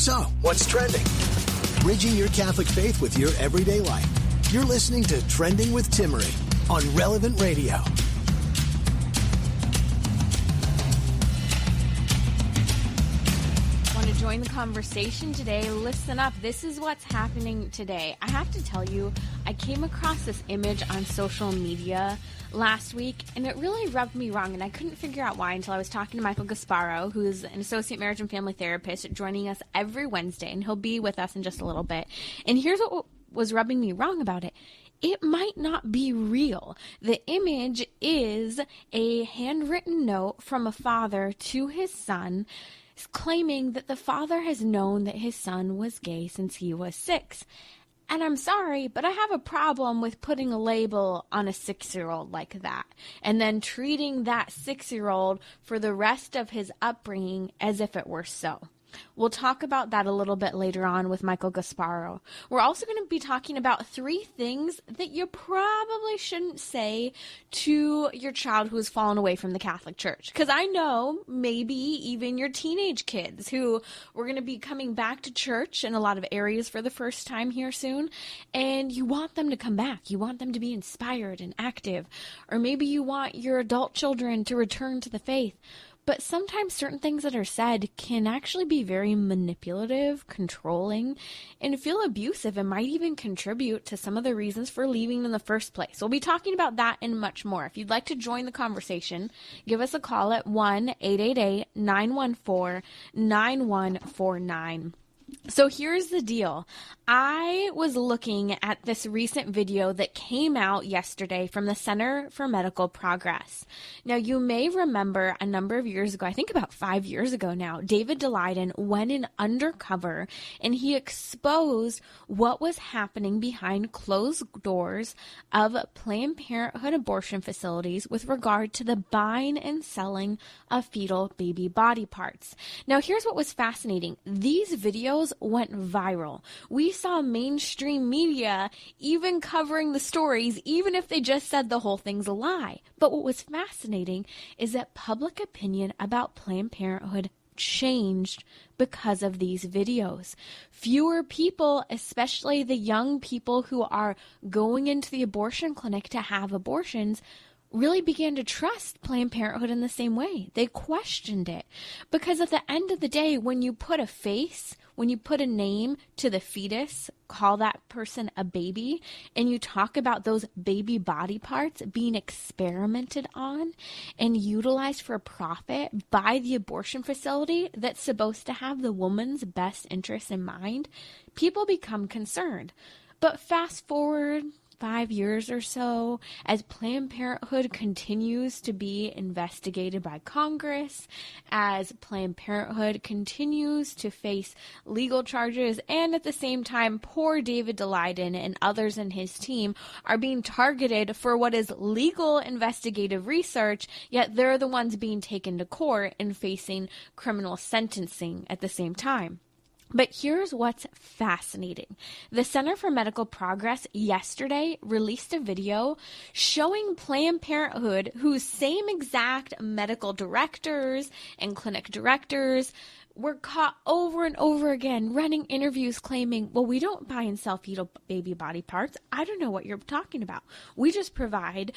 So, what's trending? Bridging your Catholic faith with your everyday life. You're listening to Trending with Timmerie on Relevant Radio. Want to join the conversation today? Listen up. This is what's happening today. I have to tell you, I came across this image on social media last week, and it really rubbed me wrong, and I couldn't figure out why until I was talking to Michael Gasparro, who's an associate marriage and family therapist, joining us every Wednesday, and he'll be with us in just a little bit. And here's what was rubbing me wrong about it. It might not be real. The image is a handwritten note from a father to his son, claiming that the father has known that his son was gay since he was 6. And I'm sorry, but I have a problem with putting a label on a 6-year-old like that, and then treating that 6-year-old for the rest of his upbringing as if it were so. We'll talk about that a little bit later on with Michael Gasparro. We're also going to be talking about 3 things that you probably shouldn't say to your child who has fallen away from the Catholic Church. Because I know maybe even your teenage kids who we're going to be coming back to church in a lot of areas for the first time here soon, and you want them to come back. You want them to be inspired and active. Or maybe you want your adult children to return to the faith. But sometimes certain things that are said can actually be very manipulative, controlling, and feel abusive, and might even contribute to some of the reasons for leaving in the first place. We'll be talking about that and much more. If you'd like to join the conversation, give us a call at 1-888-914-9149. So here's the deal. I was looking at this recent video that came out yesterday from the Center for Medical Progress. Now, you may remember a number of years ago, I think about 5 years ago now, David Daleiden went in undercover and he exposed what was happening behind closed doors of Planned Parenthood abortion facilities with regard to the buying and selling of fetal baby body parts. Now, here's what was fascinating. These videos went viral. We saw mainstream media even covering the stories, even if they just said the whole thing's a lie. But what was fascinating is that public opinion about Planned Parenthood changed because of these videos. Fewer people, especially the young people who are going into the abortion clinic to have abortions, really began to trust Planned Parenthood in the same way. They questioned it. Because at the end of the day, when you put a face, when you put a name to the fetus, call that person a baby, and you talk about those baby body parts being experimented on and utilized for profit by the abortion facility that's supposed to have the woman's best interests in mind, people become concerned. But fast forward 5 years or so, as Planned Parenthood continues to be investigated by Congress, as Planned Parenthood continues to face legal charges, and at the same time, poor David Daleiden and others in his team are being targeted for what is legal investigative research, yet they're the ones being taken to court and facing criminal sentencing at the same time. But here's what's fascinating. The Center for Medical Progress yesterday released a video showing Planned Parenthood, whose same exact medical directors and clinic directors were caught over and over again running interviews claiming, well, we don't buy and sell fetal baby body parts. I don't know what you're talking about. We just provide,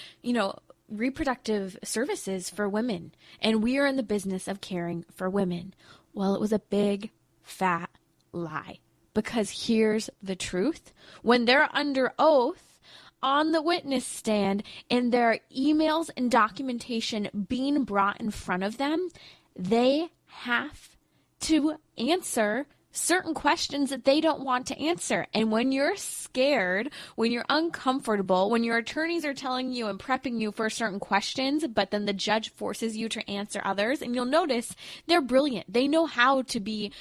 reproductive services for women, and we are in the business of caring for women. Well, it was a big, fat lie. Because here's the truth. When they're under oath on the witness stand and there are emails and documentation being brought in front of them, they have to answer certain questions that they don't want to answer. And when you're scared, when you're uncomfortable, when your attorneys are telling you and prepping you for certain questions, but then the judge forces you to answer others, and you'll notice they're brilliant. They know how to be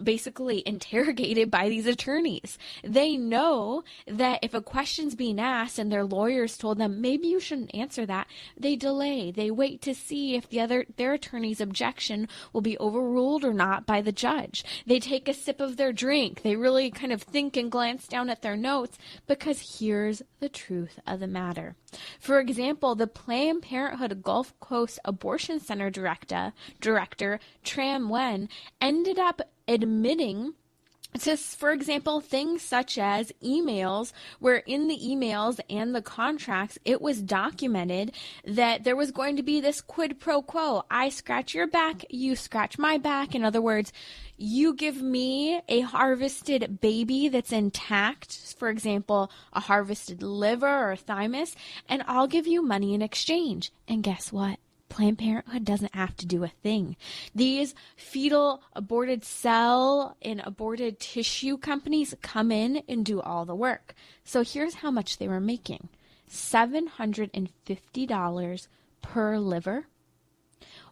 basically interrogated by these attorneys. They know that if a question's being asked and their lawyers told them, maybe you shouldn't answer that, they delay. They wait to see if their attorney's objection will be overruled or not by the judge. They take a sip of their drink. They really kind of think and glance down at their notes, because here's the truth of the matter. For example, the Planned Parenthood Gulf Coast Abortion Center director Tram Wen ended up admitting For example, things such as emails, where in the emails and the contracts, it was documented that there was going to be this quid pro quo. I scratch your back, you scratch my back. In other words, you give me a harvested baby that's intact, for example, a harvested liver or thymus, and I'll give you money in exchange. And guess what? Planned Parenthood doesn't have to do a thing. These fetal aborted cell and aborted tissue companies come in and do all the work. So here's how much they were making. $750 per liver,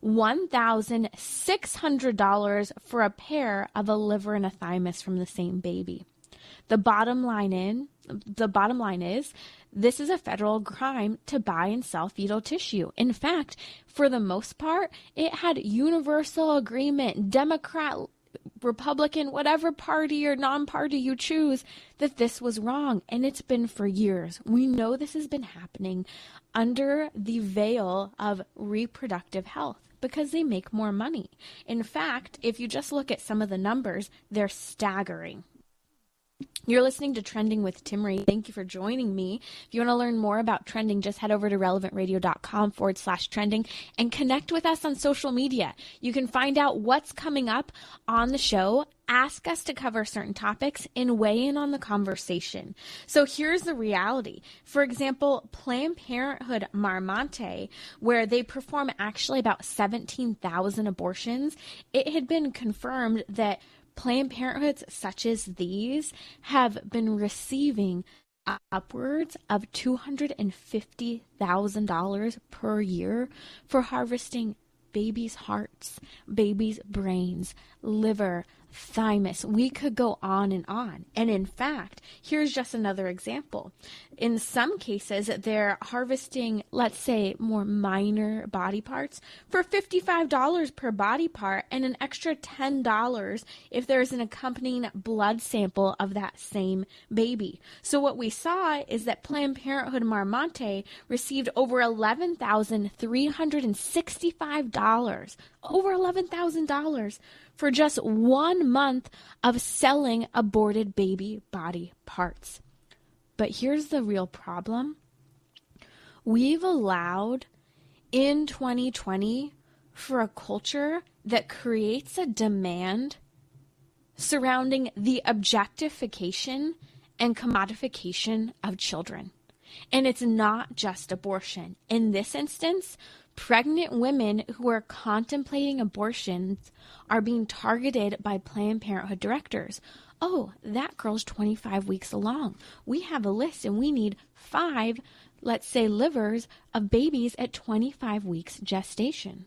$1,600 for a pair of a liver and a thymus from the same baby. The bottom line is, this is a federal crime to buy and sell fetal tissue. In fact, for the most part, it had universal agreement, Democrat, Republican, whatever party or non-party you choose, that this was wrong. And it's been for years. We know this has been happening under the veil of reproductive health because they make more money. In fact, if you just look at some of the numbers, they're staggering. You're listening to Trending with Timmerie. Thank you for joining me. If you want to learn more about trending, just head over to relevantradio.com/trending and connect with us on social media. You can find out what's coming up on the show, ask us to cover certain topics, and weigh in on the conversation. So here's the reality. For example, Planned Parenthood Marmonte, where they perform actually about 17,000 abortions, it had been confirmed that Planned Parenthoods such as these have been receiving upwards of $250,000 per year for harvesting babies' hearts, babies' brains, liver, thymus. We could go on and on. And in fact, here's just another example. In some cases, they're harvesting, let's say, more minor body parts for $55 per body part and an extra $10 if there's an accompanying blood sample of that same baby. So what we saw is that Planned Parenthood Marmonte received over $11,365, over $11,000 for just 1 month of selling aborted baby body parts. But here's the real problem. We've allowed in 2020 for a culture that creates a demand surrounding the objectification and commodification of children. And it's not just abortion. In this instance, pregnant women who are contemplating abortions are being targeted by Planned Parenthood directors. Oh, that girl's 25 weeks along. We have a list and we need 5, let's say, livers of babies at 25 weeks gestation.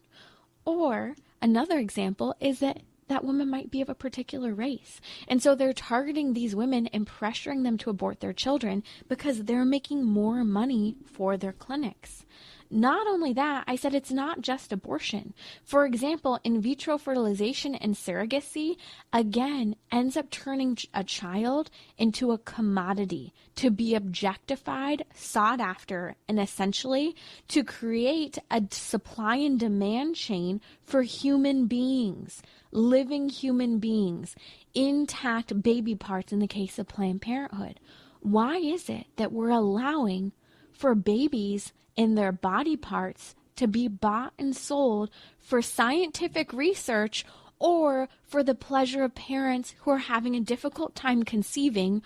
Or another example is that woman might be of a particular race. And so they're targeting these women and pressuring them to abort their children because they're making more money for their clinics. Not only that, I said it's not just abortion. For example, in vitro fertilization and surrogacy, again, ends up turning a child into a commodity to be objectified, sought after, and essentially to create a supply and demand chain for human beings, living human beings, intact baby parts in the case of Planned Parenthood. Why is it that we're allowing for babies in their body parts to be bought and sold for scientific research or for the pleasure of parents who are having a difficult time conceiving,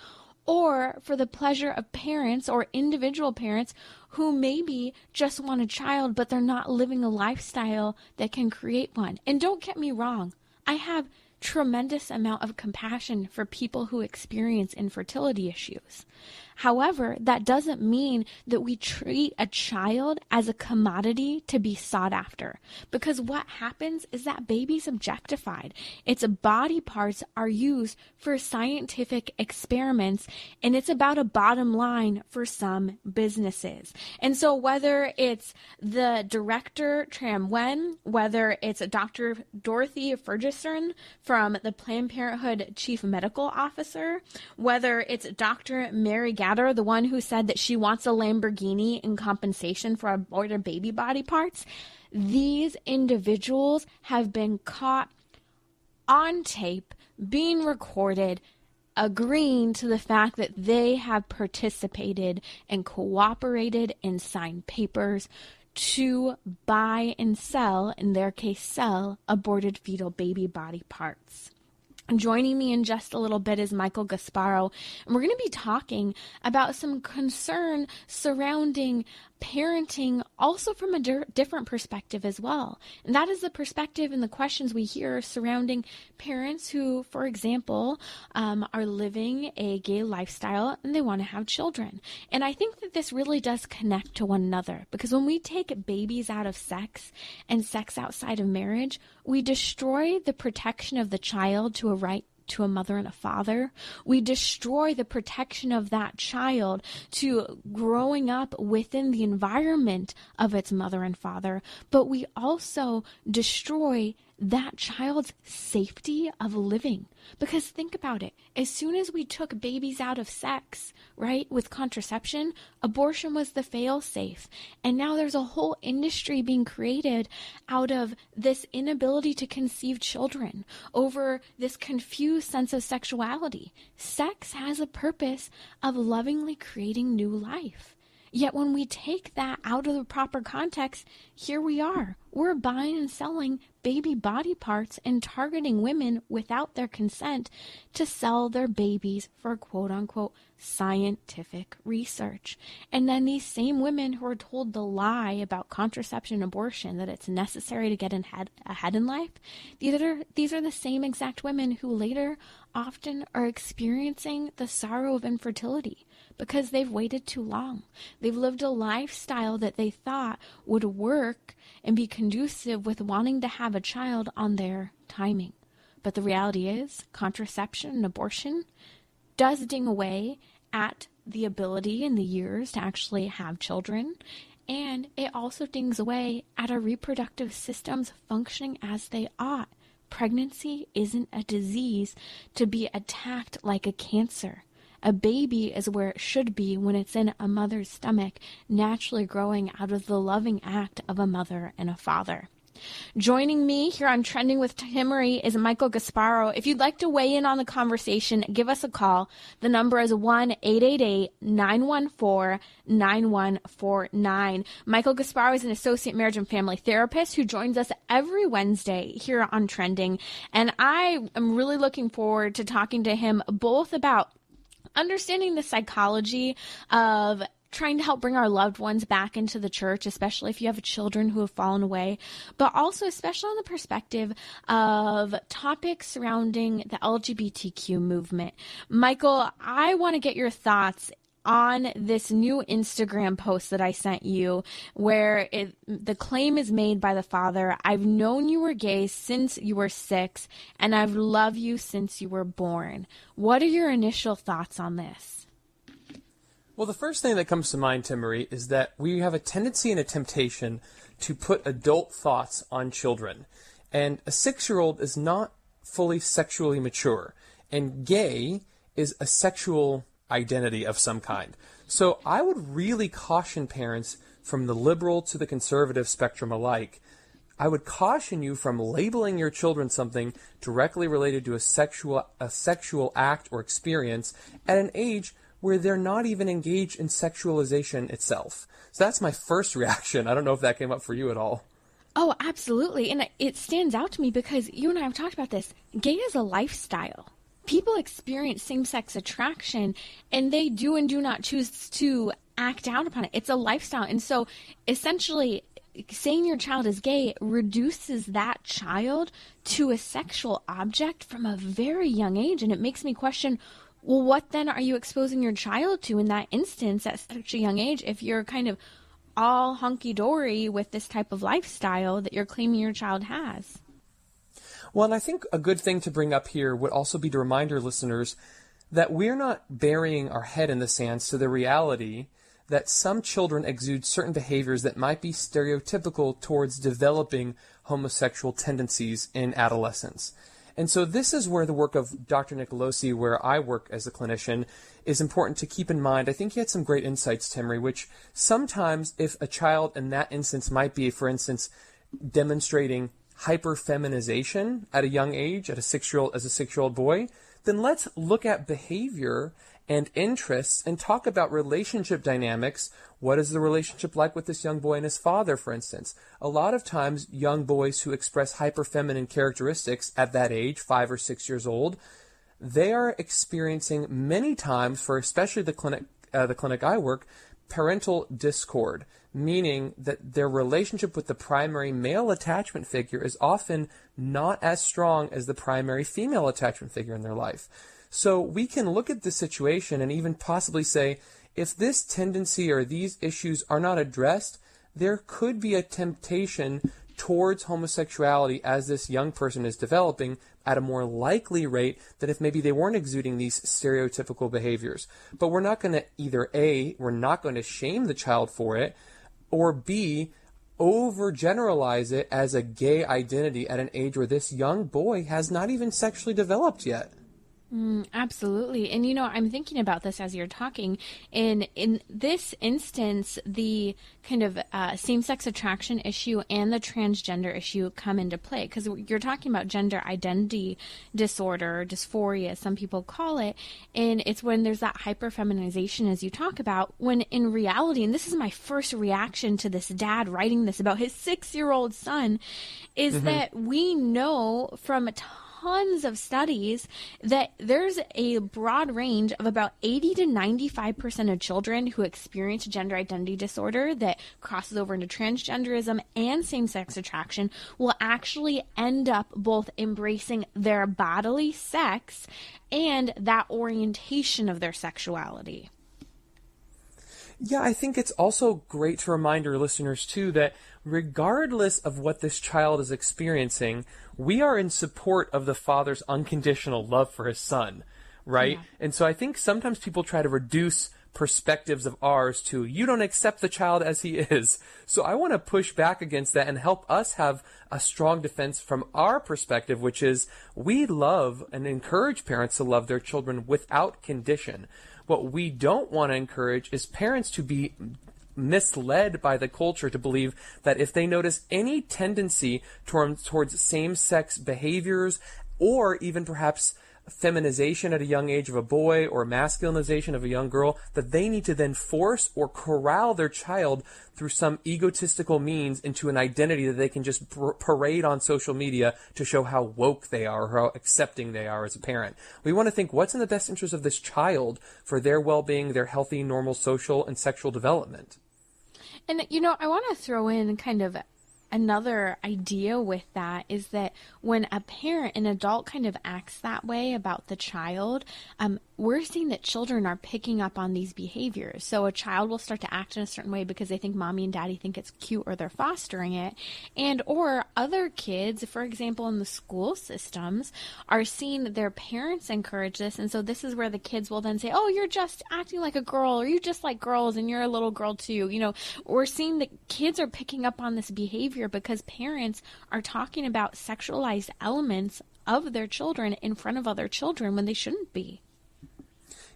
or for the pleasure of parents or individual parents who maybe just want a child but they're not living a lifestyle that can create one? And don't get me wrong, I have tremendous amount of compassion for people who experience infertility issues. However, that doesn't mean that we treat a child as a commodity to be sought after, because what happens is that baby's objectified. Its body parts are used for scientific experiments, and it's about a bottom line for some businesses. And so whether it's the director, Tram Wen, whether it's Dr. Dorothy Ferguson from the Planned Parenthood Chief Medical Officer, whether it's Dr. Mary Gatter, the one who said that she wants a Lamborghini in compensation for aborted baby body parts, these individuals have been caught on tape, being recorded, agreeing to the fact that they have participated and cooperated and signed papers to buy and sell, in their case sell, aborted fetal baby body parts. Joining me in just a little bit is Michael Gasparro, and we're going to be talking about some concern surrounding parenting, also from a different perspective as well. And that is the perspective and the questions we hear surrounding parents who, for example, are living a gay lifestyle and they want to have children. And I think that this really does connect to one another, because when we take babies out of sex and sex outside of marriage, we destroy the protection of the child to a right to a mother and a father. We destroy the protection of that child to growing up within the environment of its mother and father, but we also destroy that child's safety of living. Because think about it, as soon as we took babies out of sex, right, with contraception, abortion was the fail-safe. And now there's a whole industry being created out of this inability to conceive children over this confused sense of sexuality. Sex has a purpose of lovingly creating new life. Yet when we take that out of the proper context, here we are. We're buying and selling baby body parts and targeting women without their consent to sell their babies for quote-unquote scientific research. And then these same women who are told the lie about contraception and abortion, that it's necessary to get ahead in life, these are the same exact women who later often are experiencing the sorrow of infertility because they've waited too long. They've lived a lifestyle that they thought would work and be conducive with wanting to have a child on their timing. But the reality is, contraception and abortion does ding away at the ability and the years to actually have children, and it also dings away at our reproductive systems functioning as they ought. Pregnancy isn't a disease to be attacked like a cancer. A baby is where it should be when it's in a mother's stomach, naturally growing out of the loving act of a mother and a father. Joining me here on Trending with Timmerie is Michael Gasparro. If you'd like to weigh in on the conversation, give us a call. The number is 1-888-914-9149. Michael Gasparro is an associate marriage and family therapist who joins us every Wednesday here on Trending. And I am really looking forward to talking to him both about understanding the psychology of trying to help bring our loved ones back into the church, especially if you have children who have fallen away, but also especially on the perspective of topics surrounding the LGBTQ movement. Michael, I want to get your thoughts on this new Instagram post that I sent you, where the claim is made by the father, "I've known you were gay since you were 6, and I've loved you since you were born." What are your initial thoughts on this? Well, the first thing that comes to mind, Timmerie, is that we have a tendency and a temptation to put adult thoughts on children. And a 6-year-old is not fully sexually mature, and gay is a sexual identity of some kind. So I would really caution parents from the liberal to the conservative spectrum alike. I would caution you from labeling your children something directly related to a sexual act or experience at an age where they're not even engaged in sexualization itself. So that's my first reaction. I don't know if that came up for you at all. Oh, absolutely. And it stands out to me because you and I have talked about this. Gay is a lifestyle. People experience same-sex attraction, and they do and do not choose to act out upon it. It's a lifestyle. And so essentially saying your child is gay reduces that child to a sexual object from a very young age. And it makes me question, well, what then are you exposing your child to in that instance at such a young age if you're kind of all hunky-dory with this type of lifestyle that you're claiming your child has? Well, and I think a good thing to bring up here would also be to remind our listeners that we're not burying our head in the sand to the reality that some children exude certain behaviors that might be stereotypical towards developing homosexual tendencies in adolescence. And so this is where the work of Dr. Nicolosi, where I work as a clinician, is important to keep in mind. I think he had some great insights, Timmerie, which sometimes if a child in that instance might be, for instance, demonstrating hyperfeminization at a young age, as a 6-year-old boy, then let's look at behavior and interests and talk about relationship dynamics. What is the relationship like with this young boy and his father, for instance? A lot of times, young boys who express hyperfeminine characteristics at that age, 5 or 6 years old, they are experiencing many times, for especially the clinic I work, parental discord, meaning that their relationship with the primary male attachment figure is often not as strong as the primary female attachment figure in their life. So we can look at the situation and even possibly say, if this tendency or these issues are not addressed, there could be a temptation towards homosexuality as this young person is developing at a more likely rate than if maybe they weren't exuding these stereotypical behaviors. But we're not going to either A, we're not going to shame the child for it, or B, overgeneralize it as a gay identity at an age where this young boy has not even sexually developed yet. Absolutely. And, I'm thinking about this as you're talking. In this instance, the kind of same-sex attraction issue and the transgender issue come into play, because you're talking about gender identity disorder, dysphoria, some people call it, and it's when there's that hyperfeminization, as you talk about, when in reality, and this is my first reaction to this dad writing this about his 6-year-old son, is that we know from tons of studies that there's a broad range of about 80 to 95% of children who experience gender identity disorder that crosses over into transgenderism and same-sex attraction will actually end up both embracing their bodily sex and that orientation of their sexuality. Yeah, I think it's also great to remind our listeners, too, that regardless of what this child is experiencing, we are in support of the father's unconditional love for his son, right? Yeah. And so I think sometimes people try to reduce perspectives of ours to, you don't accept the child as he is. So I want to push back against that and help us have a strong defense from our perspective, which is we love and encourage parents to love their children without condition. What we don't want to encourage is parents to be misled by the culture to believe that if they notice any tendency towards same-sex behaviors or even perhaps feminization at a young age of a boy or masculinization of a young girl, that they need to then force or corral their child through some egotistical means into an identity that they can just parade on social media to show how woke they are or how accepting they are as a parent. We want to think, what's in the best interest of this child for their well-being, their healthy, normal social and sexual development? And, I want to throw in kind of another idea with that is that when a parent, an adult kind of acts that way about the child, we're seeing that children are picking up on these behaviors. So a child will start to act in a certain way because they think mommy and daddy think it's cute or they're fostering it. And or other kids, for example, in the school systems, are seeing their parents encourage this. And so this is where the kids will then say, oh, you're just acting like a girl, or you just like girls and you're a little girl too. We're seeing that kids are picking up on this behavior because parents are talking about sexualized elements of their children in front of other children when they shouldn't be.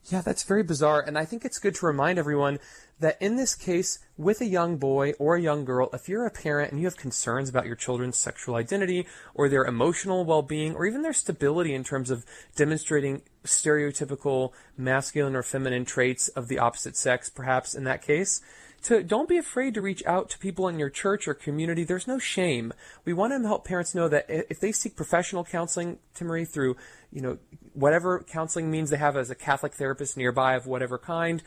Yeah, that's very bizarre. And I think it's good to remind everyone that in this case, with a young boy or a young girl, if you're a parent and you have concerns about your children's sexual identity or their emotional well-being or even their stability in terms of demonstrating stereotypical masculine or feminine traits of the opposite sex, perhaps in that case, don't be afraid to reach out to people in your church or community. There's no shame. We want to help parents know that if they seek professional counseling, Timmerie, through, whatever counseling means they have as a Catholic therapist nearby of whatever kind,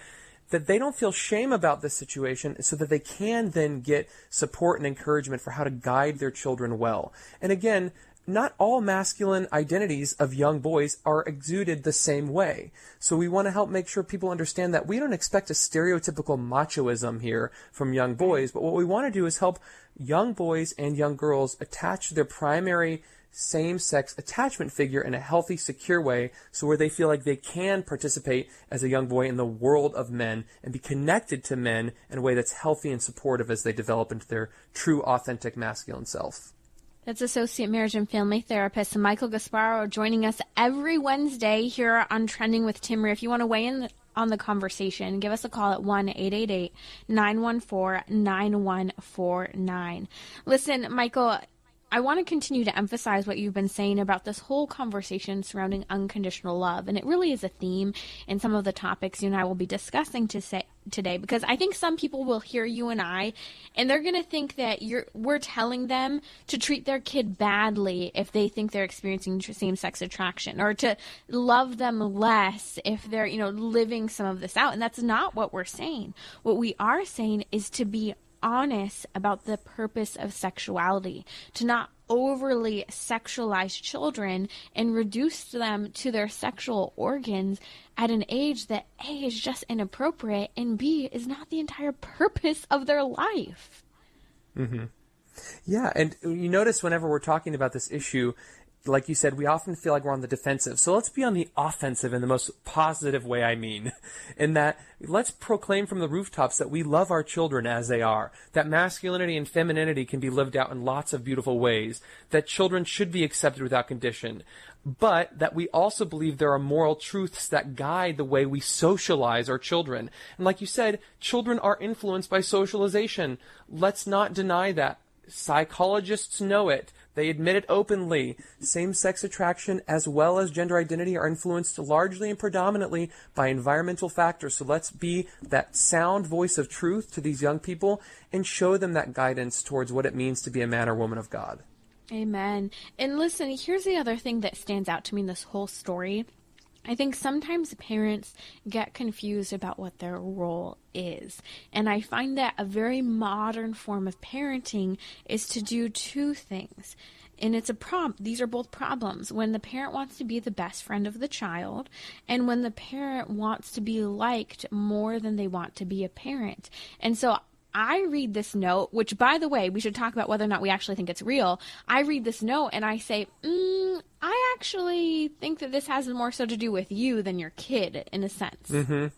that they don't feel shame about this situation so that they can then get support and encouragement for how to guide their children well. And again, not all masculine identities of young boys are exuded the same way. So we want to help make sure people understand that we don't expect a stereotypical machoism here from young boys, but what we want to do is help young boys and young girls attach to their primary same-sex attachment figure in a healthy, secure way, so where they feel like they can participate as a young boy in the world of men and be connected to men in a way that's healthy and supportive as they develop into their true, authentic masculine self. That's Associate Marriage and Family Therapist Michael Gasparro joining us every Wednesday here on Trending with Timmerie. If you want to weigh in on the conversation, give us a call at 1-888-914-9149. Listen, Michael, I want to continue to emphasize what you've been saying about this whole conversation surrounding unconditional love. And it really is a theme in some of the topics you and I will be discussing today, because I think some people will hear you and I, and they're going to think that we're telling them to treat their kid badly if they think they're experiencing same-sex attraction, or to love them less if they're, living some of this out. And that's not what we're saying. What we are saying is to be honest about the purpose of sexuality, to not overly sexualize children and reduce them to their sexual organs at an age that A, is just inappropriate, and B, is not the entire purpose of their life. Mm-hmm. Yeah, and you notice whenever we're talking about this issue, like you said, we often feel like we're on the defensive. So let's be on the offensive in the most positive way, I mean. In that, let's proclaim from the rooftops that we love our children as they are, that masculinity and femininity can be lived out in lots of beautiful ways, that children should be accepted without condition, but that we also believe there are moral truths that guide the way we socialize our children. And like you said, children are influenced by socialization. Let's not deny that. Psychologists know it. They admit it openly. Same-sex attraction as well as gender identity are influenced largely and predominantly by environmental factors. So let's be that sound voice of truth to these young people and show them that guidance towards what it means to be a man or woman of God. Amen. And listen, here's the other thing that stands out to me in this whole story. I think sometimes parents get confused about what their role is. And I find that a very modern form of parenting is to do two things. And these are both problems. When the parent wants to be the best friend of the child, and when the parent wants to be liked more than they want to be a parent. And so I read this note, which, by the way, we should talk about whether or not we actually think it's real. I read this note and I say, I actually think that this has more so to do with you than your kid, in a sense. Mm-hmm.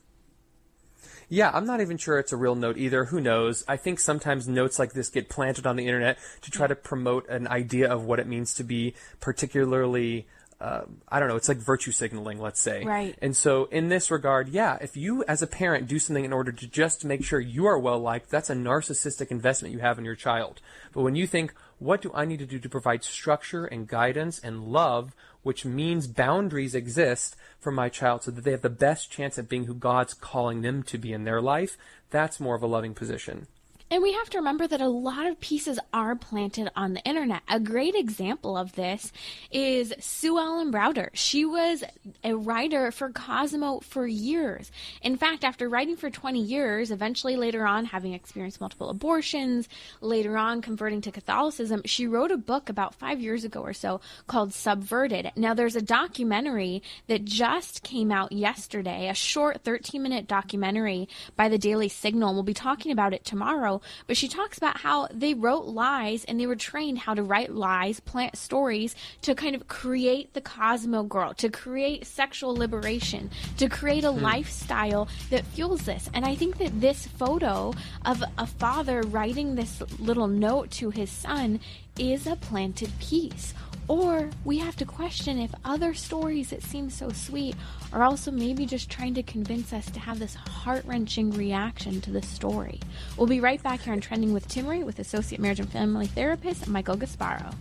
Yeah, I'm not even sure it's a real note either. Who knows? I think sometimes notes like this get planted on the internet to try to promote an idea of what it means to be particularly it's like virtue signaling, let's say. Right. And so in this regard, yeah, if you as a parent do something in order to just make sure you are well liked, that's a narcissistic investment you have in your child. But when you think, what do I need to do to provide structure and guidance and love, which means boundaries exist for my child so that they have the best chance at being who God's calling them to be in their life, that's more of a loving position. And we have to remember that a lot of pieces are planted on the internet. A great example of this is Sue Ellen Browder. She was a writer for Cosmo for years. In fact, after writing for 20 years, eventually later on having experienced multiple abortions, later on converting to Catholicism, she wrote a book about 5 years ago or so called Subverted. Now, there's a documentary that just came out yesterday, a short 13-minute documentary by the Daily Signal, and we'll be talking about it tomorrow. But she talks about how they wrote lies and they were trained how to write lies, plant stories to kind of create the Cosmo girl, to create sexual liberation, to create a lifestyle that fuels this. And I think that this photo of a father writing this little note to his son is a planted piece. Or we have to question if other stories that seem so sweet are also maybe just trying to convince us to have this heart-wrenching reaction to the story. We'll be right back here on Trending with Timmerie with Associate Marriage and Family Therapist Michael Gasparro.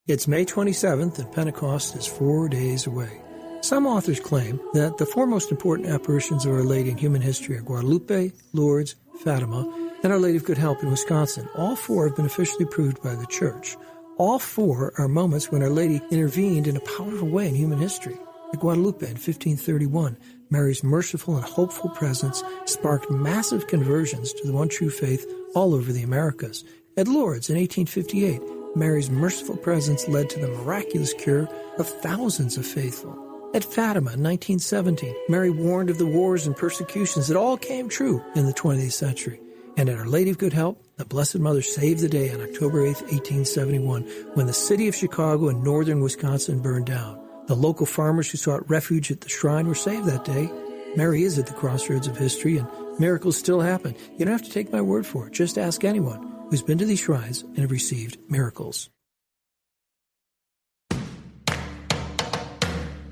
It's May 27th and Pentecost is 4 days away. Some authors claim that the four most important apparitions of Our Lady in human history are Guadalupe, Lourdes, Fatima, and Our Lady of Good Help in Wisconsin. All four have been officially approved by the Church. All four are moments when Our Lady intervened in a powerful way in human history. At Guadalupe in 1531, Mary's merciful and hopeful presence sparked massive conversions to the one true faith all over the Americas. At Lourdes in 1858, Mary's merciful presence led to the miraculous cure of thousands of faithful. At Fatima in 1917, Mary warned of the wars and persecutions that all came true in the 20th century. And at Our Lady of Good Help, the Blessed Mother saved the day on October 8, 1871, when the city of Chicago and northern Wisconsin burned down. The local farmers who sought refuge at the shrine were saved that day. Mary is at the crossroads of history, and miracles still happen. You don't have to take my word for it. Just ask anyone. who's been to these shrines and have received miracles.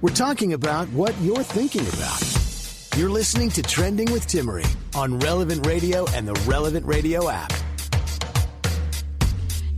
We're talking about what you're thinking about. You're listening to Trending with Timmerie on Relevant Radio and the Relevant Radio app.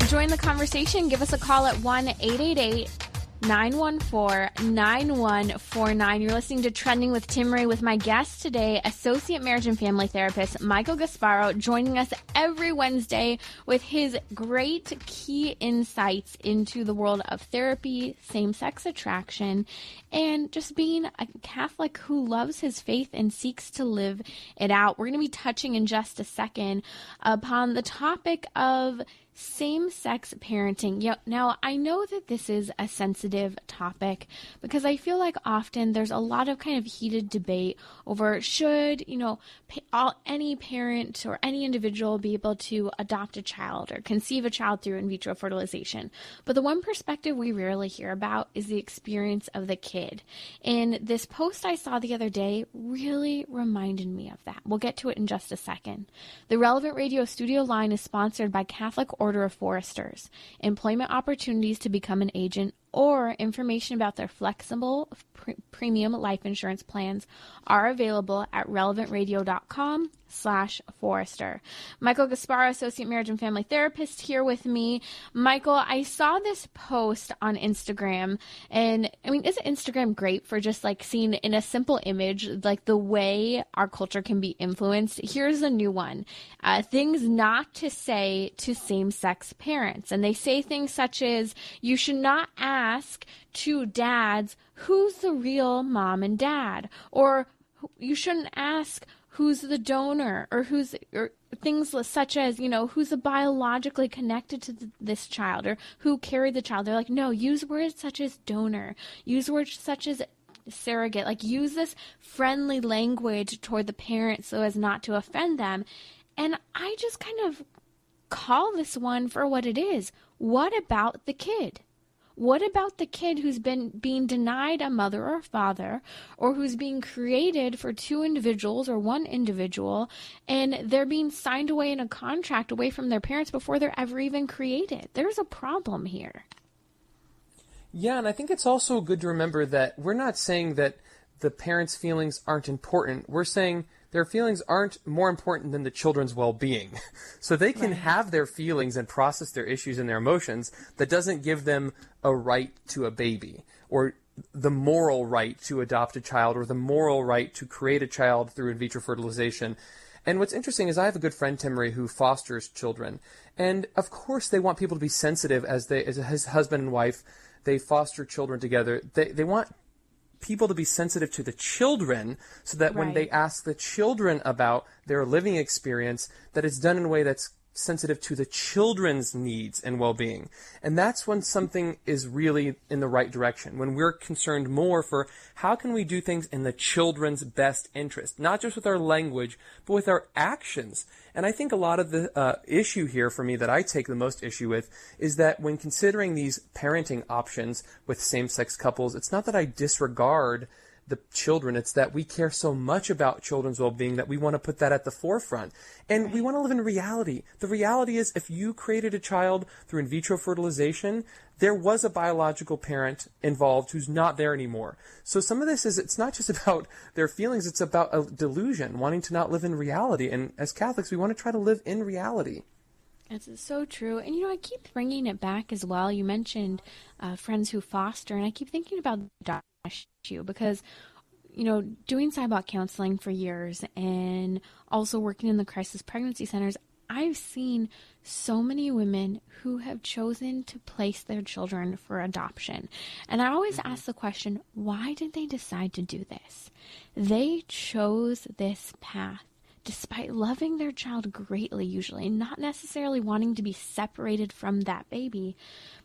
Join the conversation. Give us a call at 1-888-914-9149. You're listening to Trending with Timmerie with my guest today, Associate Marriage and Family Therapist Michael Gasparro, joining us every Wednesday with his great key insights into the world of therapy, same-sex attraction, and just being a Catholic who loves his faith and seeks to live it out. We're going to be touching in just a second upon the topic of same-sex parenting. Now, I know that this is a sensitive topic because I feel like often there's a lot of kind of heated debate over should, any parent or any individual be able to adopt a child or conceive a child through in vitro fertilization. But the one perspective we rarely hear about is the experience of the kid. And this post I saw the other day really reminded me of that. We'll get to it in just a second. The Relevant Radio studio line is sponsored by Catholic Order of Foresters. Employment opportunities to become an agent or information about their flexible premium life insurance plans are available at relevantradio.com/Forester. Michael Gasparro, Associate Marriage and Family Therapist, here with me. Michael, I saw this post on Instagram, and isn't Instagram great for just like seeing in a simple image, like the way our culture can be influenced? Here's a new one. Things not to say to same-sex parents. And they say things such as, you should not ask two dads who's the real mom and dad, or you shouldn't ask who's the donor, or things such as, who's biologically connected to this child, or who carried the child. They're like, no, use words such as donor, use words such as surrogate, like use this friendly language toward the parent so as not to offend them. And I just kind of call this one for what it is. What about the kid? What about the kid who's being denied a mother or a father, or who's being created for two individuals or one individual, and they're being signed away in a contract away from their parents before they're ever even created? There's a problem here. Yeah, and I think it's also good to remember that we're not saying that the parents' feelings aren't important. We're saying their feelings aren't more important than the children's well-being. So they can have their feelings and process their issues and their emotions. That doesn't give them a right to a baby, or the moral right to adopt a child, or the moral right to create a child through in vitro fertilization. And what's interesting is I have a good friend, Timmerie, who fosters children. And of course they want people to be sensitive as his husband and wife, they foster children together. They want people to be sensitive to the children so that when they ask the children about their living experience, that it's done in a way that's sensitive to the children's needs and well-being. And that's when something is really in the right direction, when we're concerned more for how can we do things in the children's best interest, not just with our language, but with our actions. And I think a lot of the issue here for me that I take the most issue with is that when considering these parenting options with same-sex couples, it's not that I disregard the children, it's that we care so much about children's well-being that we want to put that at the forefront. And we want to live in reality. The reality is, if you created a child through in vitro fertilization, there was a biological parent involved who's not there anymore. So some of this it's not just about their feelings, it's about a delusion, wanting to not live in reality. And as Catholics, we want to try to live in reality. It's so true. And, I keep bringing it back as well. You mentioned friends who foster, and I keep thinking about that issue because, doing SIBOC counseling for years and also working in the crisis pregnancy centers, I've seen so many women who have chosen to place their children for adoption. And I always ask the question, why did they decide to do this? They chose this path despite loving their child greatly, usually, not necessarily wanting to be separated from that baby,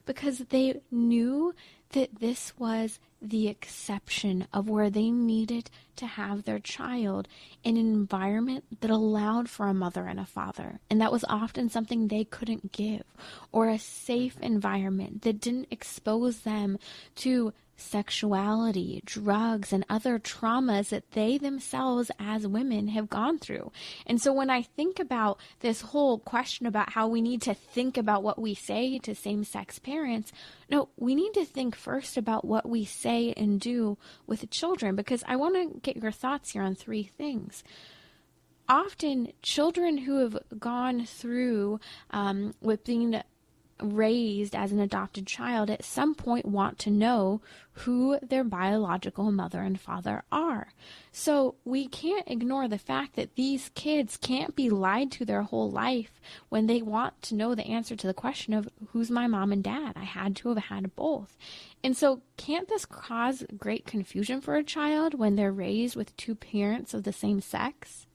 because they knew that this was the exception of where they needed to have their child in an environment that allowed for a mother and a father. And that was often something they couldn't give, or a safe environment that didn't expose them to sexuality, drugs, and other traumas that they themselves as women have gone through. And so when I think about this whole question about how we need to think about what we say to same-sex parents, no, we need to think first about what we say and do with children, because I want to get your thoughts here on three things. Often, children who have gone through with being raised as an adopted child at some point want to know who their biological mother and father are. So we can't ignore the fact that these kids can't be lied to their whole life when they want to know the answer to the question of who's my mom and dad. I had to have had both. And so can't this cause great confusion for a child when they're raised with two parents of the same sex?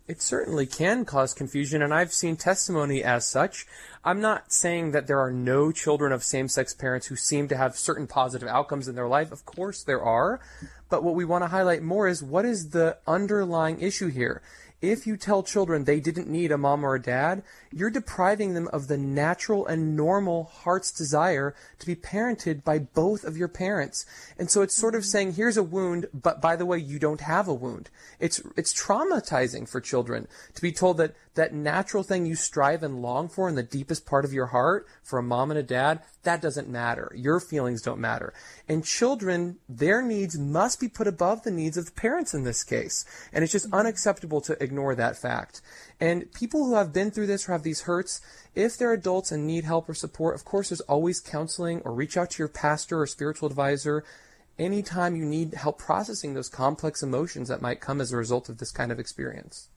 It certainly can cause confusion, and I've seen testimony as such. I'm not saying that there are no children of same-sex parents who seem to have certain positive outcomes in their life. Of course there are. But what we want to highlight more is what is the underlying issue here. If you tell children they didn't need a mom or a dad, you're depriving them of the natural and normal heart's desire to be parented by both of your parents. And so it's sort of saying, here's a wound, but by the way, you don't have a wound. It's traumatizing for children to be told that that natural thing you strive and long for in the deepest part of your heart, for a mom and a dad, that doesn't matter. Your feelings don't matter. And children, their needs must be put above the needs of the parents in this case. And it's just unacceptable to ignore that fact. And people who have been through this or have these hurts, if they're adults and need help or support, of course, there's always counseling, or reach out to your pastor or spiritual advisor anytime you need help processing those complex emotions that might come as a result of this kind of experience.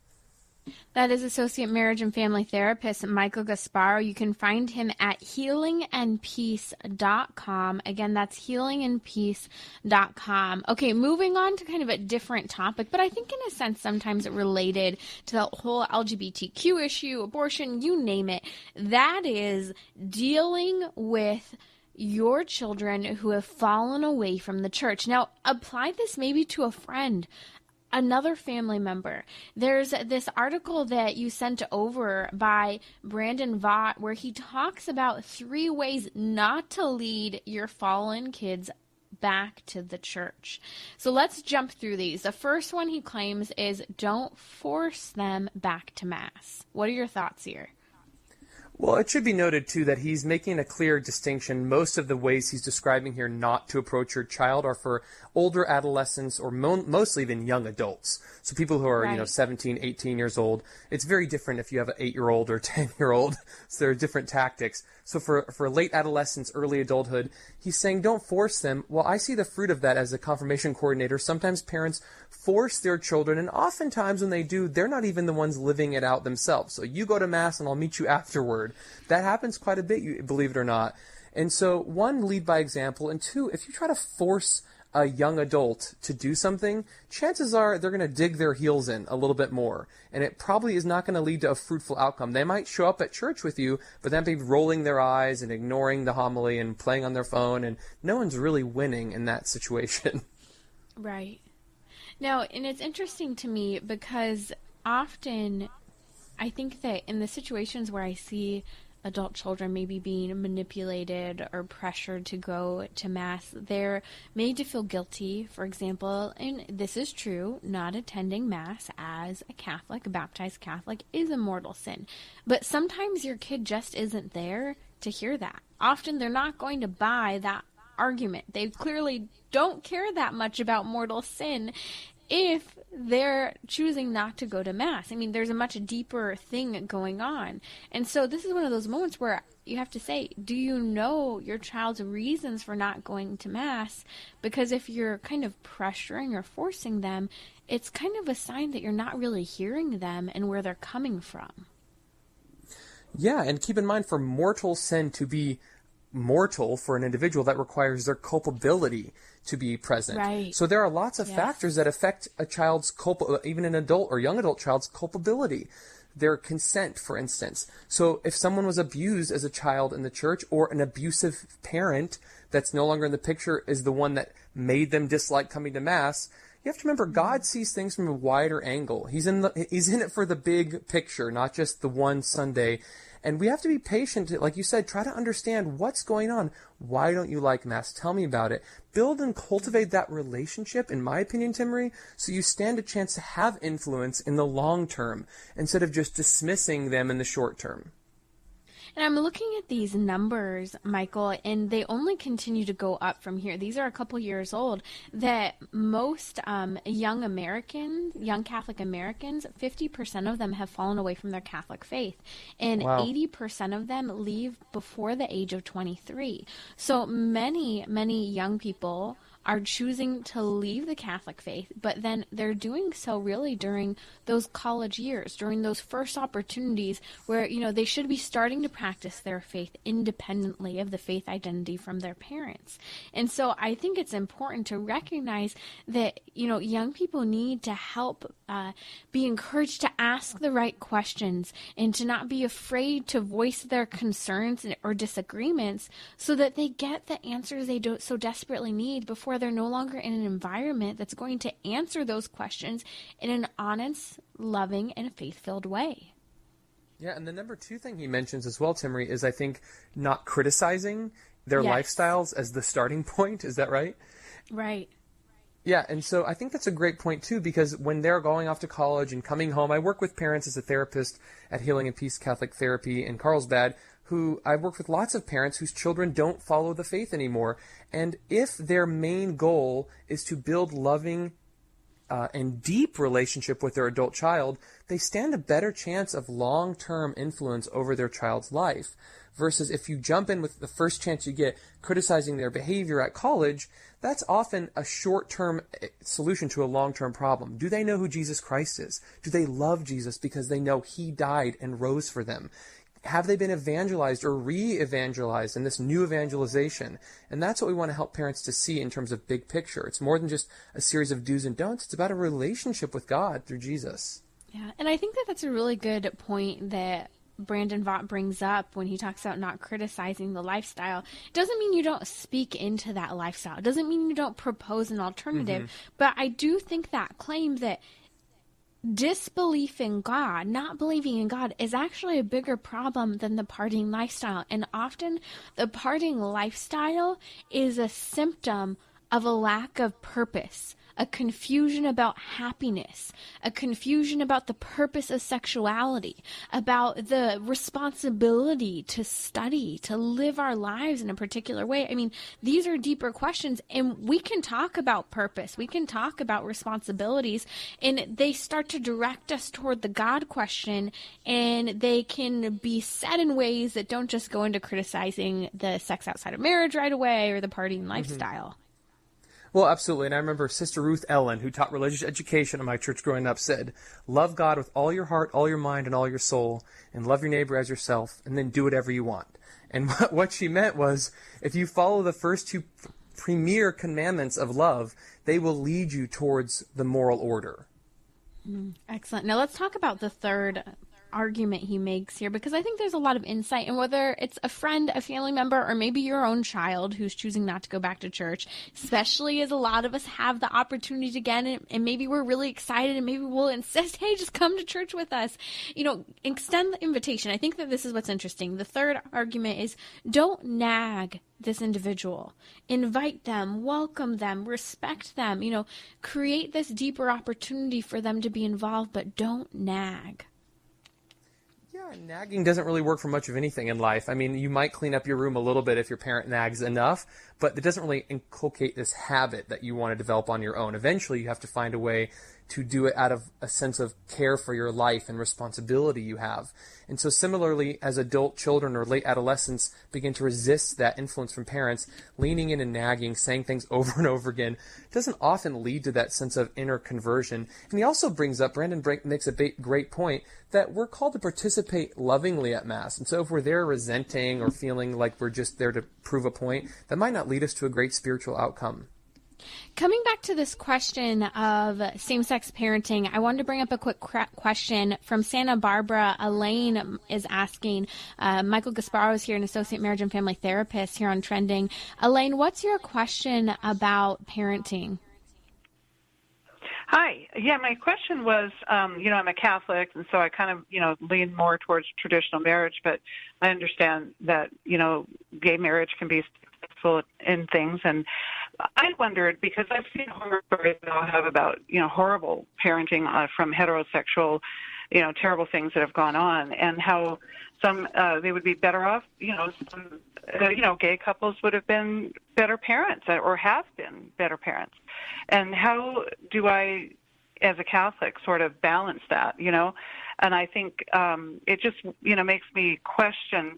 That is Associate Marriage and Family Therapist Michael Gasparro. You can find him at healingandpeace.com. Again, that's healingandpeace.com. Okay, moving on to kind of a different topic, but I think in a sense sometimes it related to the whole LGBTQ issue, abortion, you name it. That is dealing with your children who have fallen away from the church. Now, apply this maybe to a friend, another family member. There's this article that you sent over by Brandon Vaught where he talks about 3 ways not to lead your fallen kids back to the church. So let's jump through these. The first one he claims is don't force them back to Mass. What are your thoughts here? Well, it should be noted, too, that he's making a clear distinction. Most of the ways he's describing here not to approach your child are for older adolescents or mostly even young adults. So people who are, right, 17, 18 years old. It's very different if you have an 8-year-old or 10-year-old. So there are different tactics. So for late adolescence, early adulthood, he's saying don't force them. Well, I see the fruit of that as a confirmation coordinator. Sometimes parents force their children, and oftentimes when they do, they're not even the ones living it out themselves. So you go to Mass and I'll meet you afterward. That happens quite a bit, believe it or not. And so, 1, lead by example, and 2, if you try to force a young adult to do something, chances are they're going to dig their heels in a little bit more. And it probably is not going to lead to a fruitful outcome. They might show up at church with you, but then be rolling their eyes and ignoring the homily and playing on their phone, and no one's really winning in that situation. Right. Now, and it's interesting to me because often I think that in the situations where I see adult children maybe being manipulated or pressured to go to Mass, they're made to feel guilty, for example, and this is true, not attending Mass as a Catholic, a baptized Catholic, is a mortal sin. But sometimes your kid just isn't there to hear that. Often they're not going to buy that argument. They clearly don't care that much about mortal sin if they're choosing not to go to Mass. I mean, there's a much deeper thing going on. And so this is one of those moments where you have to say, do you know your child's reasons for not going to Mass? Because if you're kind of pressuring or forcing them, it's kind of a sign that you're not really hearing them and where they're coming from. Yeah, and keep in mind, for mortal sin to be mortal for an individual, that requires their culpability to be present. Right. So there are lots of factors that affect a child's even an adult or young adult child's culpability. Their consent, for instance. So if someone was abused as a child in the church, or an abusive parent that's no longer in the picture is the one that made them dislike coming to Mass, you have to remember God sees things from a wider angle. He's in it for the big picture, not just the one Sunday. And we have to be patient to, like you said, try to understand what's going on. Why don't you like Mass? Tell me about it. Build and cultivate that relationship, in my opinion, Timmerie, so you stand a chance to have influence in the long term instead of just dismissing them in the short term. And I'm looking at these numbers, Michael, and they only continue to go up from here. These are a couple years old, that most young Catholic Americans, 50% of them have fallen away from their Catholic faith. And Wow. 80% of them leave before the age of 23. So many young people are choosing to leave the Catholic faith, but then they're doing so really during those college years, during those first opportunities where, they should be starting to practice their faith independently of the faith identity from their parents. And so I think it's important to recognize that, young people need to help be encouraged to ask the right questions and to not be afraid to voice their concerns or disagreements so that they get the answers they so desperately need before they're no longer in an environment that's going to answer those questions in an honest, loving, and faith-filled way. Yeah, and the number 2 thing he mentions as well, Timmerie, is I think not criticizing their Yes. lifestyles as the starting point. Is that right? Right. Yeah, and so I think that's a great point too, because when they're going off to college and coming home, I work with parents as a therapist at Healing and Peace Catholic Therapy in Carlsbad, who I've worked with lots of parents whose children don't follow the faith anymore. And if their main goal is to build loving and deep relationship with their adult child, they stand a better chance of long-term influence over their child's life. Versus if you jump in with the first chance you get criticizing their behavior at college, that's often a short-term solution to a long-term problem. Do they know who Jesus Christ is? Do they love Jesus because they know he died and rose for them? Have they been evangelized or re-evangelized in this new evangelization? And that's what we want to help parents to see in terms of big picture. It's more than just a series of do's and don'ts. It's about a relationship with God through Jesus. Yeah, and I think that that's a really good point that Brandon Vaught brings up when he talks about not criticizing the lifestyle. It doesn't mean you don't speak into that lifestyle. It doesn't mean you don't propose an alternative. But I do think that claim that disbelief in God, not believing in God, is actually a bigger problem than the partying lifestyle. And often the partying lifestyle is a symptom of a lack of purpose, a confusion about happiness, a confusion about the purpose of sexuality, about the responsibility to study, to live our lives in a particular way. I mean, these are deeper questions, and we can talk about purpose. We can talk about responsibilities, and they start to direct us toward the God question, and they can be said in ways that don't just go into criticizing the sex outside of marriage right away or the partying lifestyle. Well, absolutely. And I remember Sister Ruth Ellen, who taught religious education in my church growing up, said, love God with all your heart, all your mind, and all your soul, and love your neighbor as yourself, and then do whatever you want. And what she meant was, if you follow the first 2 premier commandments of love, they will lead you towards the moral order. Excellent. Now let's talk about the third argument he makes here, because I think there's a lot of insight, and whether it's a friend, a family member, or maybe your own child who's choosing not to go back to church, especially as a lot of us have the opportunity again, and maybe we're really excited, and maybe we'll insist, hey, just come to church with us. Extend the invitation. I think that this is what's interesting. The third argument is, don't nag this individual. Invite them, welcome them, respect them, create this deeper opportunity for them to be involved, but don't nag. Yeah, nagging doesn't really work for much of anything in life. I mean, you might clean up your room a little bit if your parent nags enough, but it doesn't really inculcate this habit that you want to develop on your own. Eventually, you have to find a way to do it out of a sense of care for your life and responsibility you have. And so similarly, as adult children or late adolescents begin to resist that influence from parents, leaning in and nagging, saying things over and over again, doesn't often lead to that sense of inner conversion. And he also brings up, Brandon makes a great point, that we're called to participate lovingly at Mass. And so if we're there resenting or feeling like we're just there to prove a point, that might not lead us to a great spiritual outcome. Coming back to this question of same-sex parenting, I wanted to bring up a quick question from Santa Barbara. Elaine is asking, Michael Gasparro is here, an associate marriage and family therapist here on Trending. Elaine, what's your question about parenting? Hi. Yeah, my question was, I'm a Catholic, and so I kind of, lean more towards traditional marriage, but I understand that, gay marriage can be successful in things. And I wondered, because I've seen horror stories that I'll have about, horrible parenting from heterosexual, terrible things that have gone on, and how some they would be better off, some, gay couples would have been better parents or have been better parents. And how do I, as a Catholic, sort of balance that, And I think it just, makes me question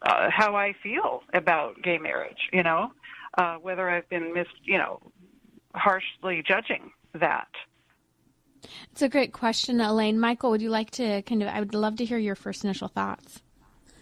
how I feel about gay marriage, whether I've been harshly judging that. It's a great question, Elaine. Michael, would you like to I would love to hear your first initial thoughts.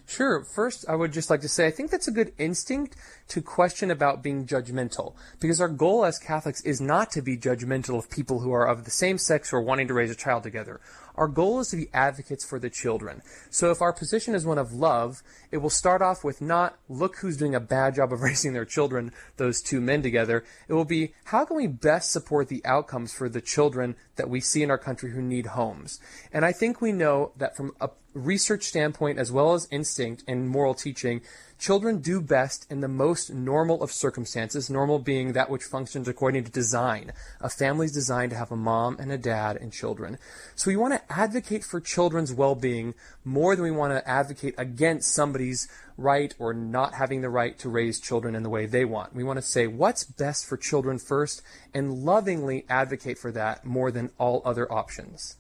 Sure. First, I would just like to say I think that's a good instinct to question about being judgmental, because our goal as Catholics is not to be judgmental of people who are of the same sex or wanting to raise a child together. Our goal is to be advocates for the children. So if our position is one of love, it will start off with not, look who's doing a bad job of raising their children, those two men together. It will be, how can we best support the outcomes for the children that we see in our country who need homes? And I think we know that from a research standpoint, as well as instinct and moral teaching, children do best in the most normal of circumstances, normal being that which functions according to design. A family's designed to have a mom and a dad and children. So we want to advocate for children's well-being more than we want to advocate against somebody's right or not having the right to raise children in the way they want. We want to say what's best for children first and lovingly advocate for that more than all other options.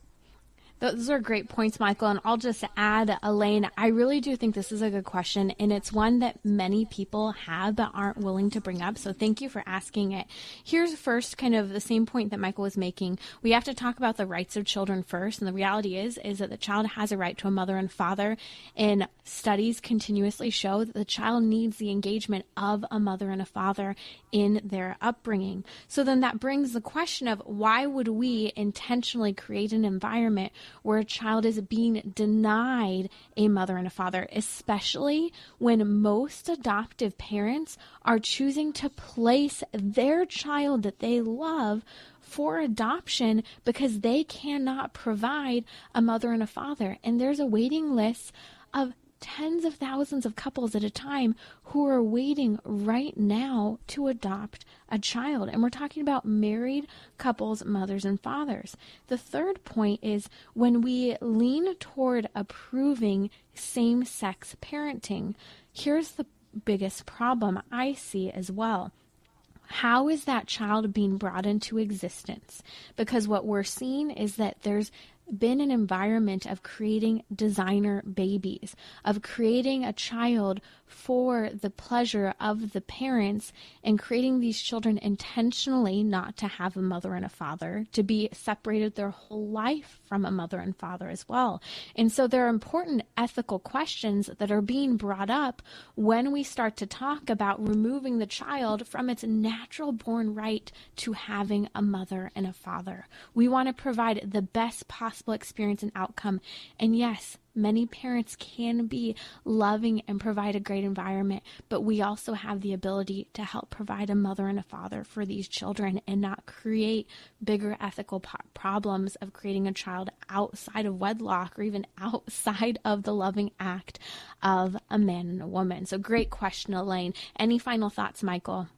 Those are great points, Michael, and I'll just add, Elaine, I really do think this is a good question, and it's one that many people have but aren't willing to bring up, so thank you for asking it. Here's first kind of the same point that Michael was making. We have to talk about the rights of children first, and the reality is that the child has a right to a mother and father, and studies continuously show that the child needs the engagement of a mother and a father in their upbringing. So then that brings the question of, why would we intentionally create an environment where a child is being denied a mother and a father, especially when most adoptive parents are choosing to place their child that they love for adoption because they cannot provide a mother and a father. And there's a waiting list of tens of thousands of couples at a time who are waiting right now to adopt a child. And we're talking about married couples, mothers and fathers. The third point is when we lean toward approving same-sex parenting, here's the biggest problem I see as well. How is that child being brought into existence? Because what we're seeing is that there's been an environment of creating designer babies, of creating a child for the pleasure of the parents, and creating these children intentionally not to have a mother and a father, to be separated their whole life from a mother and father as well. And so there are important ethical questions that are being brought up when we start to talk about removing the child from its natural born right to having a mother and a father. We want to provide the best possible experience and outcome. And yes, many parents can be loving and provide a great environment, but we also have the ability to help provide a mother and a father for these children and not create bigger ethical problems of creating a child outside of wedlock or even outside of the loving act of a man and a woman. So great question, Elaine. Any final thoughts, Michael?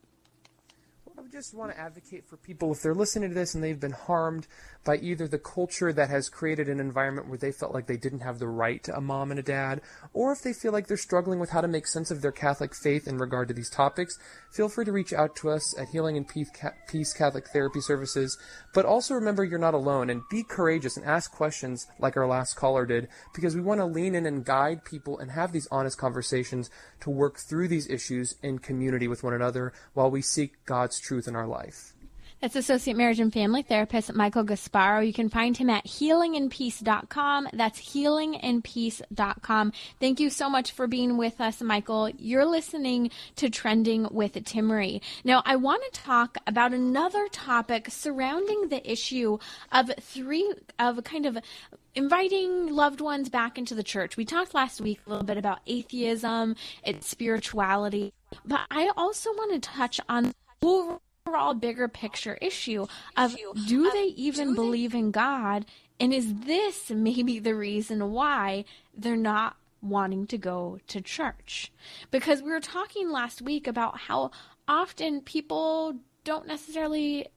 I just want to advocate for people, if they're listening to this and they've been harmed by either the culture that has created an environment where they felt like they didn't have the right to a mom and a dad, or if they feel like they're struggling with how to make sense of their Catholic faith in regard to these topics, feel free to reach out to us at Healing and Peace Catholic Therapy Services. But also remember, you're not alone, and be courageous and ask questions like our last caller did, because we want to lean in and guide people and have these honest conversations to work through these issues in community with one another while we seek God's truth in our life. That's Associate Marriage and Family Therapist Michael Gasparro. You can find him at healingandpeace.com. That's healingandpeace.com. Thank you so much for being with us, Michael. You're listening to Trending with Timmerie. Now, I want to talk about another topic surrounding the issue of inviting loved ones back into the church. We talked last week a little bit about atheism and spirituality, but I also want to touch on overall bigger picture issue of, do they even believe in God? And is this maybe the reason why they're not wanting to go to church? Because we were talking last week about how often people don't necessarily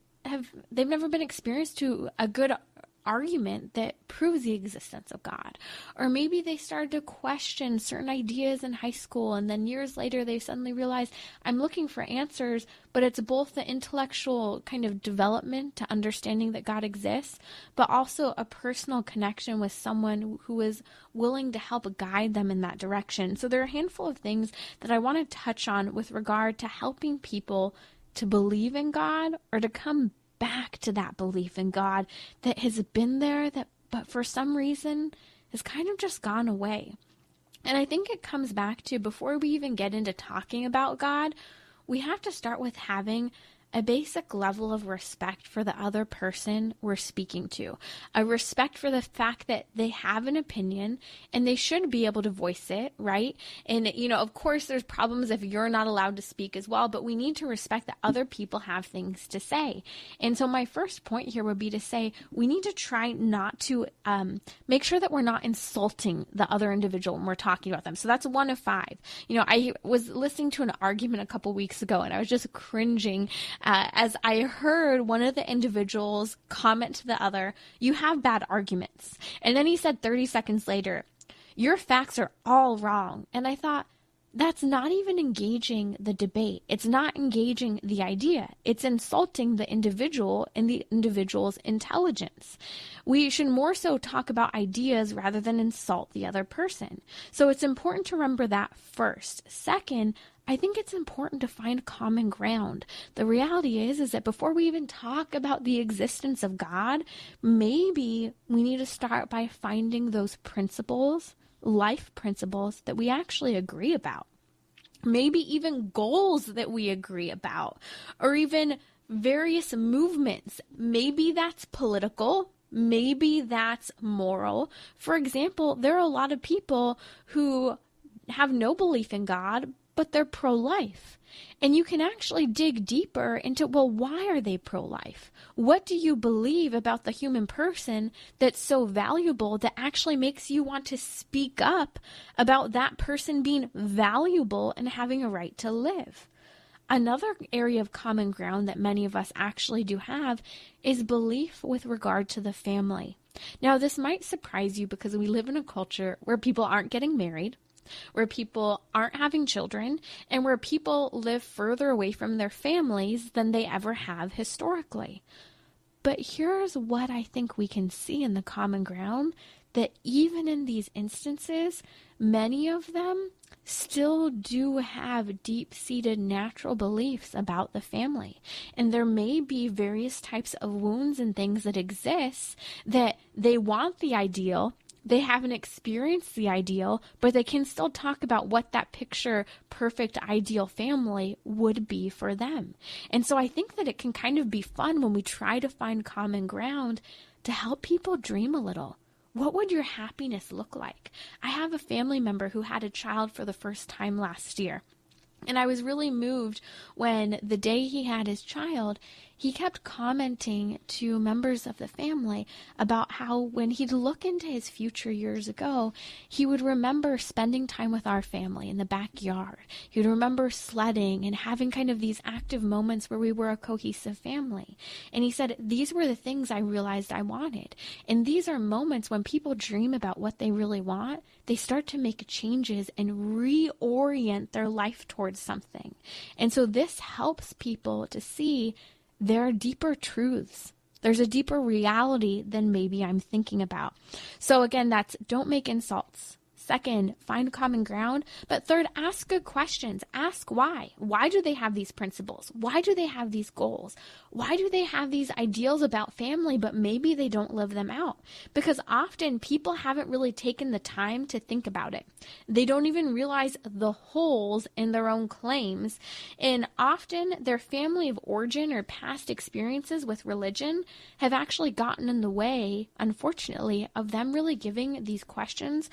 they've never been experienced to a good argument that proves the existence of God. Or maybe they started to question certain ideas in high school, and then years later they suddenly realized, I'm looking for answers, but it's both the intellectual kind of development to understanding that God exists, but also a personal connection with someone who is willing to help guide them in that direction. So there are a handful of things that I want to touch on with regard to helping people to believe in God, or to come back to that belief in God that has been there, but for some reason has kind of just gone away. And I think it comes back to, before we even get into talking about God, we have to start with having a basic level of respect for the other person we're speaking to, a respect for the fact that they have an opinion and they should be able to voice it, right? And, of course, there's problems if you're not allowed to speak as well, but we need to respect that other people have things to say. And so my first point here would be to say, we need to try not to make sure that we're not insulting the other individual when we're talking about them. So that's 1 of 5. I was listening to an argument a couple weeks ago, and I was just cringing as I heard one of the individuals comment to the other, "You have bad arguments." And then he said 30 seconds later, "Your facts are all wrong." And I thought, that's not even engaging the debate. It's not engaging the idea. It's insulting the individual and the individual's intelligence. We should more so talk about ideas rather than insult the other person. So it's important to remember that first. Second, I think it's important to find common ground. The reality is that before we even talk about the existence of God, maybe we need to start by finding those principles, life principles, that we actually agree about. Maybe even goals that we agree about, or even various movements. Maybe that's political. Maybe that's moral. For example, there are a lot of people who have no belief in God, but they're pro-life. And you can actually dig deeper into, well, why are they pro-life? What do you believe about the human person that's so valuable that actually makes you want to speak up about that person being valuable and having a right to live? Another area of common ground that many of us actually do have is belief with regard to the family. Now, this might surprise you because we live in a culture where people aren't getting married, where people aren't having children, and where people live further away from their families than they ever have historically. But here's what I think we can see in the common ground, that even in these instances, many of them still do have deep-seated natural beliefs about the family. And there may be various types of wounds and things that exist that they want the ideal, they haven't experienced the ideal, but they can still talk about what that picture perfect ideal family would be for them. And so I think that it can kind of be fun when we try to find common ground to help people dream a little. What would your happiness look like? I have a family member who had a child for the first time last year. And I was really moved when the day he had his child, he kept commenting to members of the family about how when he'd look into his future years ago, he would remember spending time with our family in the backyard. He would remember sledding and having kind of these active moments where we were a cohesive family. And he said, these were the things I realized I wanted. And these are moments when people dream about what they really want, they start to make changes and reorient their life towards something. And so this helps people to see there are deeper truths. There's a deeper reality than maybe I'm thinking about. So again, that's don't make insults. Second, find common ground. But third, ask good questions. Ask why. Why do they have these principles? Why do they have these goals? Why do they have these ideals about family, but maybe they don't live them out? Because often people haven't really taken the time to think about it. They don't even realize the holes in their own claims. And often their family of origin or past experiences with religion have actually gotten in the way, unfortunately, of them really giving these questions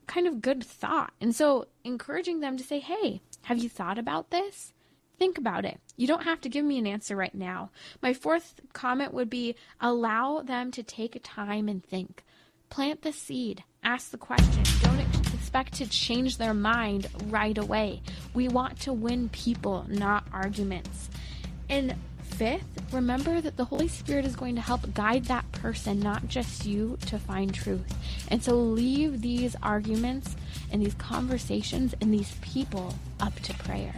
kind of good thought. And so encouraging them to say, hey, have you thought about this? Think about it. You don't have to give me an answer right now. My fourth comment would be allow them to take time and think. Plant the seed. Ask the question. Don't expect to change their mind right away. We want to win people, not arguments. And fifth, remember that the Holy Spirit is going to help guide that person, not just you, to find truth. And so leave these arguments and these conversations and these people up to prayer.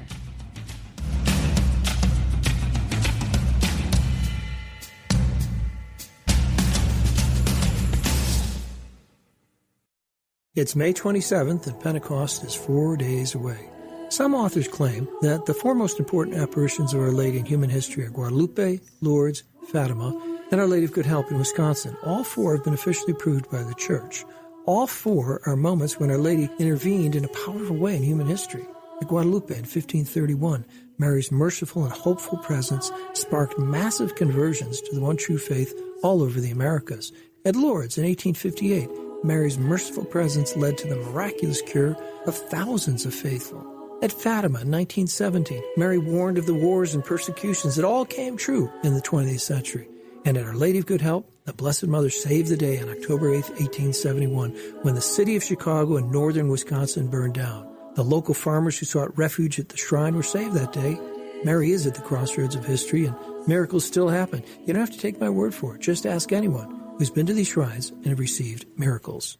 It's May 27th and Pentecost is 4 days away. Some authors claim that the four most important apparitions of Our Lady in human history are Guadalupe, Lourdes, Fatima, and Our Lady of Good Help in Wisconsin. All four have been officially approved by the Church. All four are moments when Our Lady intervened in a powerful way in human history. At Guadalupe in 1531, Mary's merciful and hopeful presence sparked massive conversions to the one true faith all over the Americas. At Lourdes in 1858, Mary's merciful presence led to the miraculous cure of thousands of faithful. At Fatima in 1917, Mary warned of the wars and persecutions that all came true in the 20th century. And at Our Lady of Good Help, the Blessed Mother saved the day on October 8, 1871, when the city of Chicago and northern Wisconsin burned down. The local farmers who sought refuge at the shrine were saved that day. Mary is at the crossroads of history, and miracles still happen. You don't have to take my word for it. Just ask anyone who's been to these shrines and have received miracles.